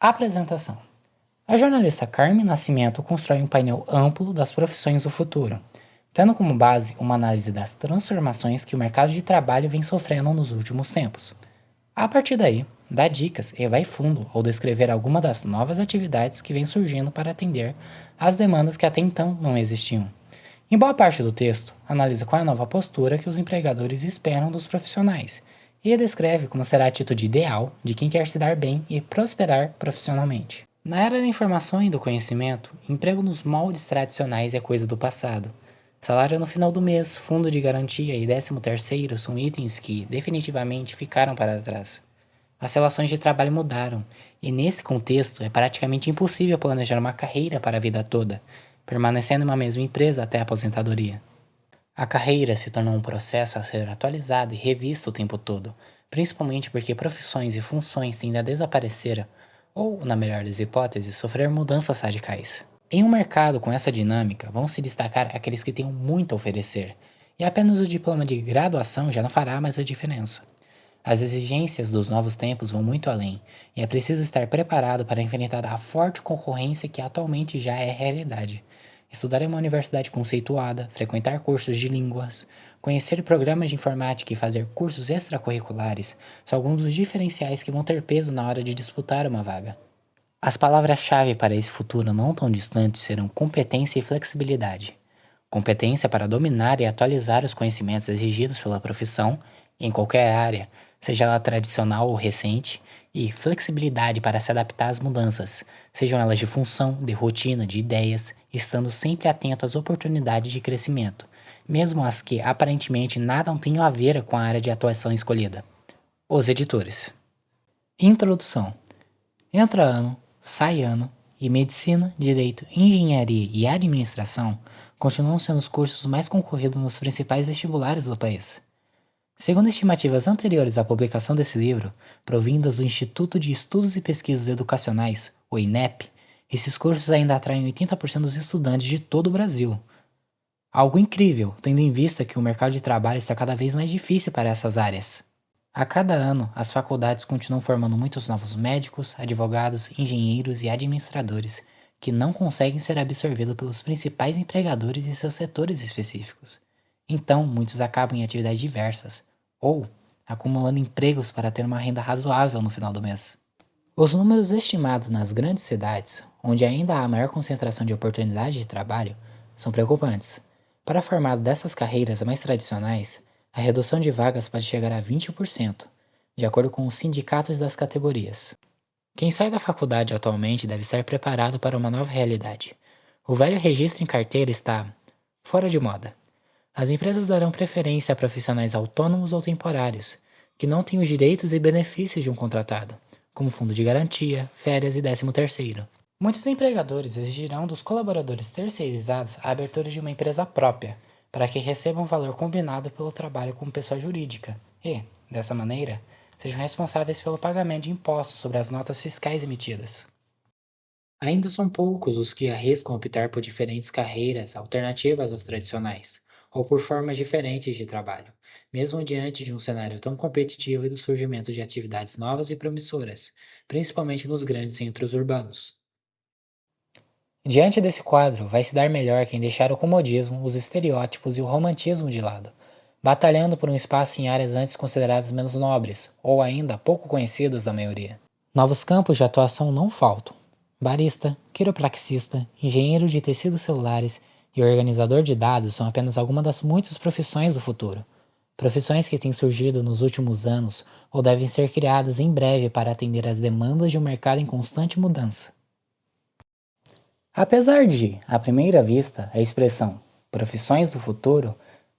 Apresentação. A jornalista Carmen Nascimento constrói um painel amplo das profissões do futuro, tendo como base uma análise das transformações que o mercado de trabalho vem sofrendo nos últimos tempos. A partir daí, dá dicas e vai fundo ao descrever algumas das novas atividades que vêm surgindo para atender às demandas que até então não existiam. Em boa parte do texto, analisa qual é a nova postura que os empregadores esperam dos profissionais e descreve como será a atitude ideal de quem quer se dar bem e prosperar profissionalmente. Na era da informação e do conhecimento, emprego nos moldes tradicionais é coisa do passado. Salário no final do mês, fundo de garantia e 13º são itens que definitivamente ficaram para trás. As relações de trabalho mudaram, e nesse contexto é praticamente impossível planejar uma carreira para a vida toda, permanecendo em uma mesma empresa até a aposentadoria. A carreira se tornou um processo a ser atualizado e revisto o tempo todo, principalmente porque profissões e funções tendem a desaparecer ou, na melhor das hipóteses, sofrer mudanças radicais. Em um mercado com essa dinâmica, vão se destacar aqueles que tenham muito a oferecer, e apenas o diploma de graduação já não fará mais a diferença. As exigências dos novos tempos vão muito além, e é preciso estar preparado para enfrentar a forte concorrência que atualmente já é realidade. Estudar em uma universidade conceituada, frequentar cursos de línguas, conhecer programas de informática e fazer cursos extracurriculares são alguns dos diferenciais que vão ter peso na hora de disputar uma vaga. As palavras-chave para esse futuro não tão distante serão competência e flexibilidade. Competência para dominar e atualizar os conhecimentos exigidos pela profissão, em qualquer área, seja ela tradicional ou recente, e flexibilidade para se adaptar às mudanças, sejam elas de função, de rotina, de ideias, estando sempre atento às oportunidades de crescimento, mesmo as que aparentemente nada tenham a ver com a área de atuação escolhida. Os editores. Introdução. Entra ano, sai ano, e medicina, direito, engenharia e administração continuam sendo os cursos mais concorridos nos principais vestibulares do país. Segundo estimativas anteriores à publicação desse livro, provindas do Instituto de Estudos e Pesquisas Educacionais, o INEP, esses cursos ainda atraem 80% dos estudantes de todo o Brasil. Algo incrível, tendo em vista que o mercado de trabalho está cada vez mais difícil para essas áreas. A cada ano, as faculdades continuam formando muitos novos médicos, advogados, engenheiros e administradores, que não conseguem ser absorvidos pelos principais empregadores em seus setores específicos. Então, muitos acabam em atividades diversas, ou acumulando empregos para ter uma renda razoável no final do mês. Os números estimados nas grandes cidades, onde ainda há maior concentração de oportunidades de trabalho, são preocupantes. Para formar dessas carreiras mais tradicionais, a redução de vagas pode chegar a 20%, de acordo com os sindicatos das categorias. Quem sai da faculdade atualmente deve estar preparado para uma nova realidade. O velho registro em carteira está fora de moda. As empresas darão preferência a profissionais autônomos ou temporários, que não têm os direitos e benefícios de um contratado, como fundo de garantia, férias e 13º. Muitos empregadores exigirão dos colaboradores terceirizados a abertura de uma empresa própria, para que recebam um valor combinado pelo trabalho como pessoa jurídica e, dessa maneira, sejam responsáveis pelo pagamento de impostos sobre as notas fiscais emitidas. Ainda são poucos os que arriscam optar por diferentes carreiras alternativas às tradicionais, ou por formas diferentes de trabalho, mesmo diante de um cenário tão competitivo e do surgimento de atividades novas e promissoras, principalmente nos grandes centros urbanos. Diante desse quadro, vai se dar melhor quem deixar o comodismo, os estereótipos e o romantismo de lado, batalhando por um espaço em áreas antes consideradas menos nobres, ou ainda pouco conhecidas da maioria. Novos campos de atuação não faltam. Barista, quiropraxista, engenheiro de tecidos celulares e organizador de dados são apenas algumas das muitas profissões do futuro. Profissões que têm surgido nos últimos anos ou devem ser criadas em breve para atender às demandas de um mercado em constante mudança. Apesar de, à primeira vista, a expressão profissões do futuro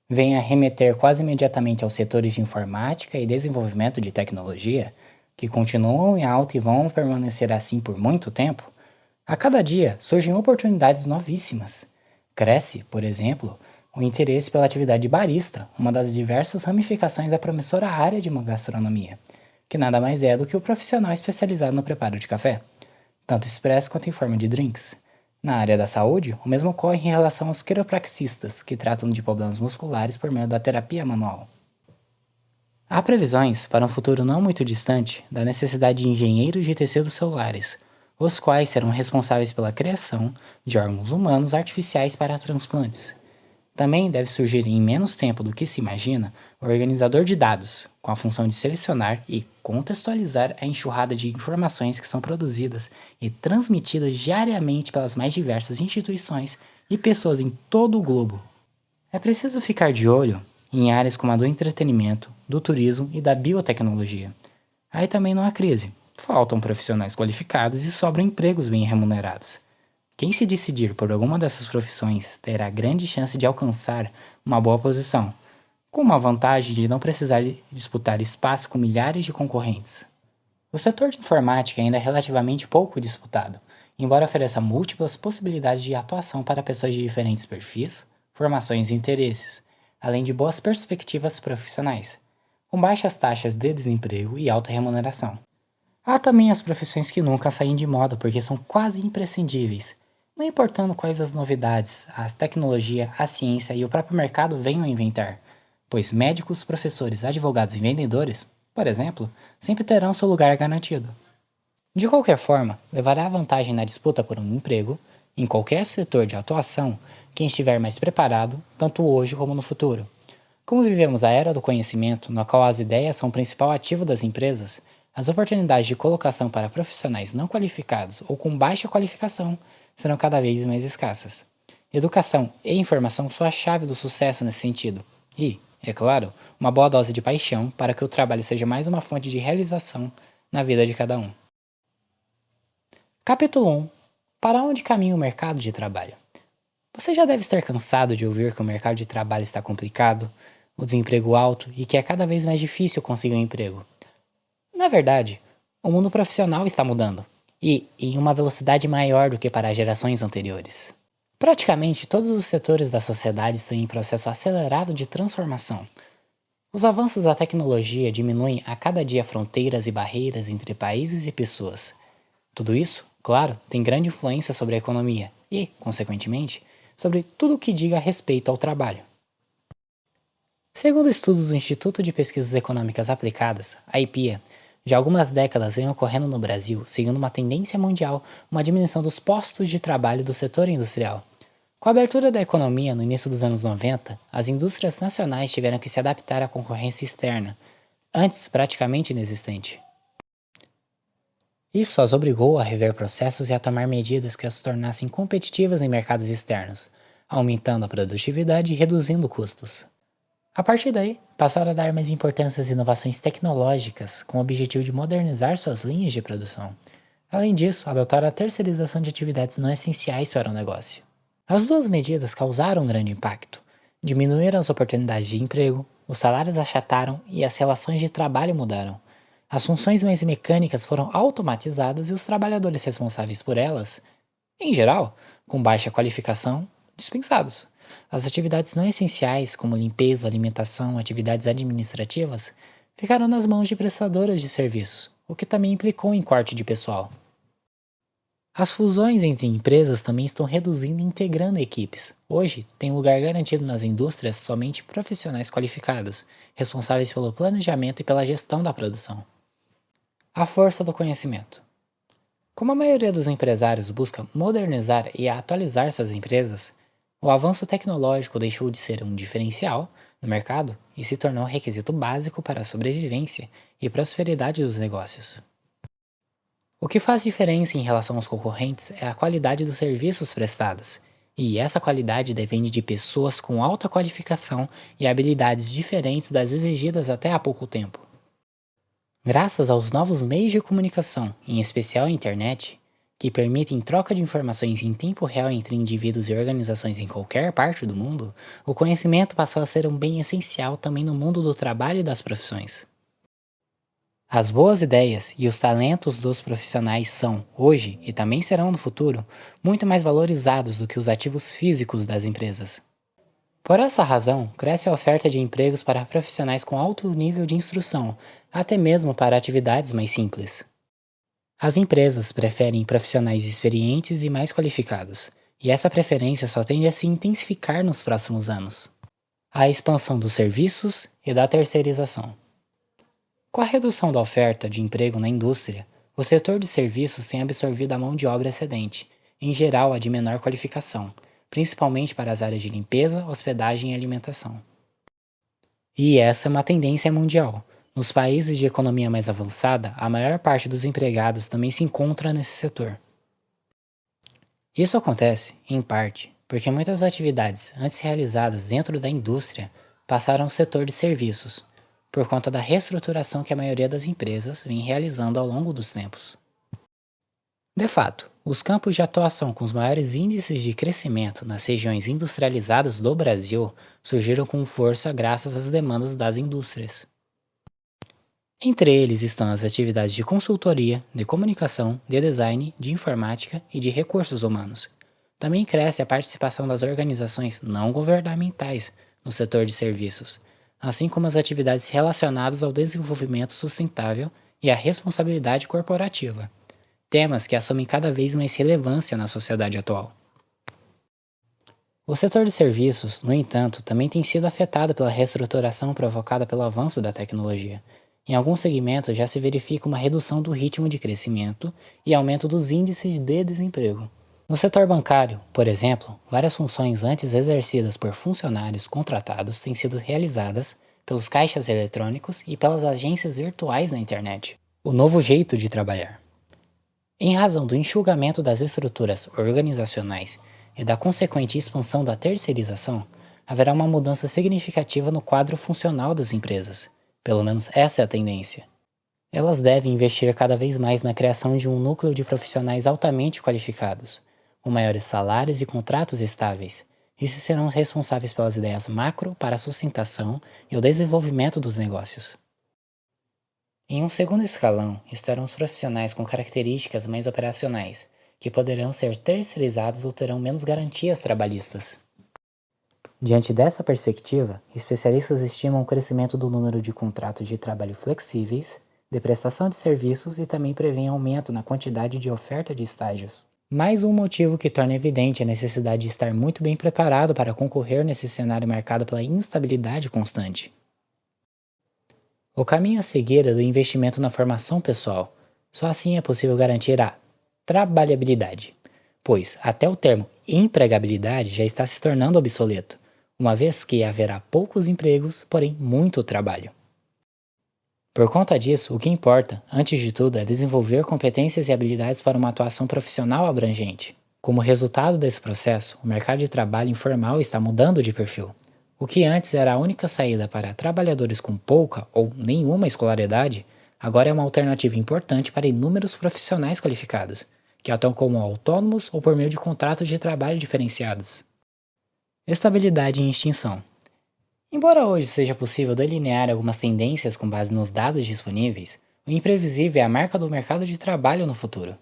venha a remeter quase imediatamente aos setores de informática e desenvolvimento de tecnologia, que continuam em alta e vão permanecer assim por muito tempo, a cada dia surgem oportunidades novíssimas. Cresce, por exemplo, o interesse pela atividade de barista, uma das diversas ramificações da promissora área de gastronomia, que nada mais é do que o profissional especializado no preparo de café, tanto expresso quanto em forma de drinks. Na área da saúde, o mesmo ocorre em relação aos quiropraxistas, que tratam de problemas musculares por meio da terapia manual. Há previsões, para um futuro não muito distante, da necessidade de engenheiros de tecidos celulares, os quais serão responsáveis pela criação de órgãos humanos artificiais para transplantes. Também deve surgir em menos tempo do que se imagina o organizador de dados, com a função de selecionar e contextualizar a enxurrada de informações que são produzidas e transmitidas diariamente pelas mais diversas instituições e pessoas em todo o globo. É preciso ficar de olho em áreas como a do entretenimento, do turismo e da biotecnologia. Aí também não há crise. Faltam profissionais qualificados e sobram empregos bem remunerados. Quem se decidir por alguma dessas profissões terá grande chance de alcançar uma boa posição, com uma vantagem de não precisar disputar espaço com milhares de concorrentes. O setor de informática ainda é relativamente pouco disputado, embora ofereça múltiplas possibilidades de atuação para pessoas de diferentes perfis, formações e interesses, além de boas perspectivas profissionais, com baixas taxas de desemprego e alta remuneração. Há também as profissões que nunca saem de moda porque são quase imprescindíveis, não importando quais as novidades, a tecnologia, a ciência e o próprio mercado venham a inventar, pois médicos, professores, advogados e vendedores, por exemplo, sempre terão seu lugar garantido. De qualquer forma, levará vantagem na disputa por um emprego, em qualquer setor de atuação, quem estiver mais preparado, tanto hoje como no futuro. Como vivemos a era do conhecimento, na qual as ideias são o principal ativo das empresas, as oportunidades de colocação para profissionais não qualificados ou com baixa qualificação serão cada vez mais escassas. Educação e informação são a chave do sucesso nesse sentido. E, é claro, uma boa dose de paixão para que o trabalho seja mais uma fonte de realização na vida de cada um. Capítulo 1. Para onde caminha o mercado de trabalho? Você já deve estar cansado de ouvir que o mercado de trabalho está complicado, o desemprego alto e que é cada vez mais difícil conseguir um emprego. Na verdade, o mundo profissional está mudando, e em uma velocidade maior do que para gerações anteriores. Praticamente todos os setores da sociedade estão em processo acelerado de transformação. Os avanços da tecnologia diminuem a cada dia fronteiras e barreiras entre países e pessoas. Tudo isso, claro, tem grande influência sobre a economia e, consequentemente, sobre tudo o que diga respeito ao trabalho. Segundo estudos do Instituto de Pesquisas Econômicas Aplicadas, a IPEA, já há algumas décadas vem ocorrendo no Brasil, seguindo uma tendência mundial, uma diminuição dos postos de trabalho do setor industrial. Com a abertura da economia no início dos anos 90, as indústrias nacionais tiveram que se adaptar à concorrência externa, antes praticamente inexistente. Isso as obrigou a rever processos e a tomar medidas que as tornassem competitivas em mercados externos, aumentando a produtividade e reduzindo custos. A partir daí, passaram a dar mais importância às inovações tecnológicas com o objetivo de modernizar suas linhas de produção. Além disso, adotaram a terceirização de atividades não essenciais para o negócio. As duas medidas causaram um grande impacto. Diminuíram as oportunidades de emprego, os salários achataram e as relações de trabalho mudaram. As funções mais mecânicas foram automatizadas e os trabalhadores responsáveis por elas, em geral, com baixa qualificação, dispensados. As atividades não essenciais, como limpeza, alimentação, atividades administrativas, ficaram nas mãos de prestadoras de serviços, o que também implicou em corte de pessoal. As fusões entre empresas também estão reduzindo e integrando equipes. Hoje, tem lugar garantido nas indústrias somente profissionais qualificados, responsáveis pelo planejamento e pela gestão da produção. A força do conhecimento. Como a maioria dos empresários busca modernizar e atualizar suas empresas, o avanço tecnológico deixou de ser um diferencial no mercado e se tornou um requisito básico para a sobrevivência e prosperidade dos negócios. O que faz diferença em relação aos concorrentes é a qualidade dos serviços prestados, e essa qualidade depende de pessoas com alta qualificação e habilidades diferentes das exigidas até há pouco tempo. Graças aos novos meios de comunicação, em especial a internet, que permitem troca de informações em tempo real entre indivíduos e organizações em qualquer parte do mundo, o conhecimento passou a ser um bem essencial também no mundo do trabalho e das profissões. As boas ideias e os talentos dos profissionais são, hoje e também serão no futuro, muito mais valorizados do que os ativos físicos das empresas. Por essa razão, cresce a oferta de empregos para profissionais com alto nível de instrução, até mesmo para atividades mais simples. As empresas preferem profissionais experientes e mais qualificados, e essa preferência só tende a se intensificar nos próximos anos. A expansão dos serviços e da terceirização. Com a redução da oferta de emprego na indústria, O setor de serviços tem absorvido a mão de obra excedente, em geral a de menor qualificação, principalmente para as áreas de limpeza, hospedagem e alimentação. E essa é uma tendência mundial. Nos países de economia mais avançada, a maior parte dos empregados também se encontra nesse setor. Isso acontece, em parte, porque muitas atividades antes realizadas dentro da indústria passaram ao setor de serviços, por conta da reestruturação que a maioria das empresas vem realizando ao longo dos tempos. De fato, os campos de atuação com os maiores índices de crescimento nas regiões industrializadas do Brasil surgiram com força graças às demandas das indústrias. Entre eles estão as atividades de consultoria, de comunicação, de design, de informática e de recursos humanos. Também cresce a participação das organizações não governamentais no setor de serviços, assim como as atividades relacionadas ao desenvolvimento sustentável e à responsabilidade corporativa, temas que assumem cada vez mais relevância na sociedade atual. O setor de serviços, no entanto, também tem sido afetado pela reestruturação provocada pelo avanço da tecnologia. Em alguns segmentos já se verifica uma redução do ritmo de crescimento e aumento dos índices de desemprego. No setor bancário, por exemplo, várias funções antes exercidas por funcionários contratados têm sido realizadas pelos caixas eletrônicos e pelas agências virtuais na internet. O novo jeito de trabalhar. Em razão do enxugamento das estruturas organizacionais e da consequente expansão da terceirização, haverá uma mudança significativa no quadro funcional das empresas. Pelo menos essa é a tendência. Elas devem investir cada vez mais na criação de um núcleo de profissionais altamente qualificados, com maiores salários e contratos estáveis. Esses serão responsáveis pelas ideias macro para a sustentação e o desenvolvimento dos negócios. Em um segundo escalão estarão os profissionais com características mais operacionais, que poderão ser terceirizados ou terão menos garantias trabalhistas. Diante dessa perspectiva, especialistas estimam o crescimento do número de contratos de trabalho flexíveis, de prestação de serviços e também prevêem aumento na quantidade de oferta de estágios. Mais um motivo que torna evidente a necessidade de estar muito bem preparado para concorrer nesse cenário marcado pela instabilidade constante. O caminho a seguir é do investimento na formação pessoal. Só assim é possível garantir a trabalhabilidade, pois até o termo empregabilidade já está se tornando obsoleto, uma vez que haverá poucos empregos, porém muito trabalho. Por conta disso, o que importa, antes de tudo, é desenvolver competências e habilidades para uma atuação profissional abrangente. Como resultado desse processo, o mercado de trabalho informal está mudando de perfil. O que antes era a única saída para trabalhadores com pouca ou nenhuma escolaridade, agora é uma alternativa importante para inúmeros profissionais qualificados, que atuam como autônomos ou por meio de contratos de trabalho diferenciados. Estabilidade em extinção. Embora hoje seja possível delinear algumas tendências com base nos dados disponíveis, o imprevisível é a marca do mercado de trabalho no futuro.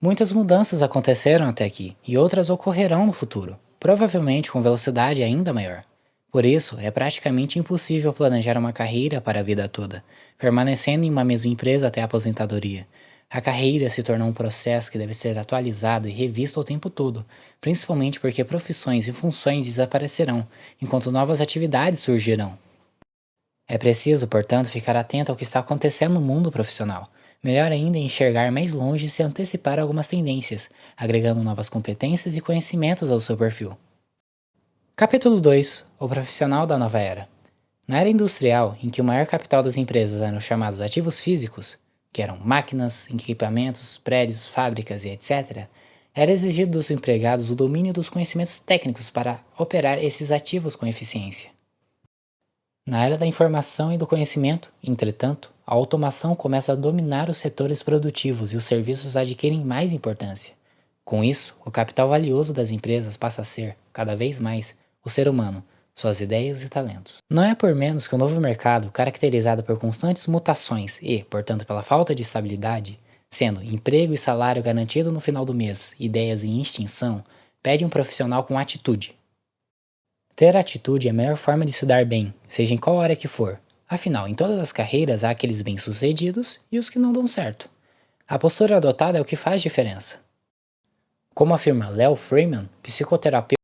Muitas mudanças aconteceram até aqui e outras ocorrerão no futuro, provavelmente com velocidade ainda maior. Por isso, é praticamente impossível planejar uma carreira para a vida toda, permanecendo em uma mesma empresa até a aposentadoria. A carreira se tornou um processo que deve ser atualizado e revisto o tempo todo, principalmente porque profissões e funções desaparecerão, enquanto novas atividades surgirão. É preciso, portanto, ficar atento ao que está acontecendo no mundo profissional. Melhor ainda é enxergar mais longe e se antecipar a algumas tendências, agregando novas competências e conhecimentos ao seu perfil. Capítulo 2. O profissional da nova era. Na era industrial, em que o maior capital das empresas eram chamados ativos físicos, que eram máquinas, equipamentos, prédios, fábricas e etc., era exigido dos empregados o domínio dos conhecimentos técnicos para operar esses ativos com eficiência. Na era da informação e do conhecimento, entretanto, a automação começa a dominar os setores produtivos e os serviços adquirem mais importância. Com isso, o capital valioso das empresas passa a ser, cada vez mais, o ser humano, suas ideias e talentos. Não é por menos que o novo mercado, caracterizado por constantes mutações e, portanto, pela falta de estabilidade, sendo emprego e salário garantido no final do mês, ideias em extinção, pede um profissional com atitude. Ter atitude é a melhor forma de se dar bem, seja em qual área que for. Afinal, em todas as carreiras há aqueles bem-sucedidos e os que não dão certo. A postura adotada é o que faz diferença. Como afirma Léo Freeman, psicoterapeuta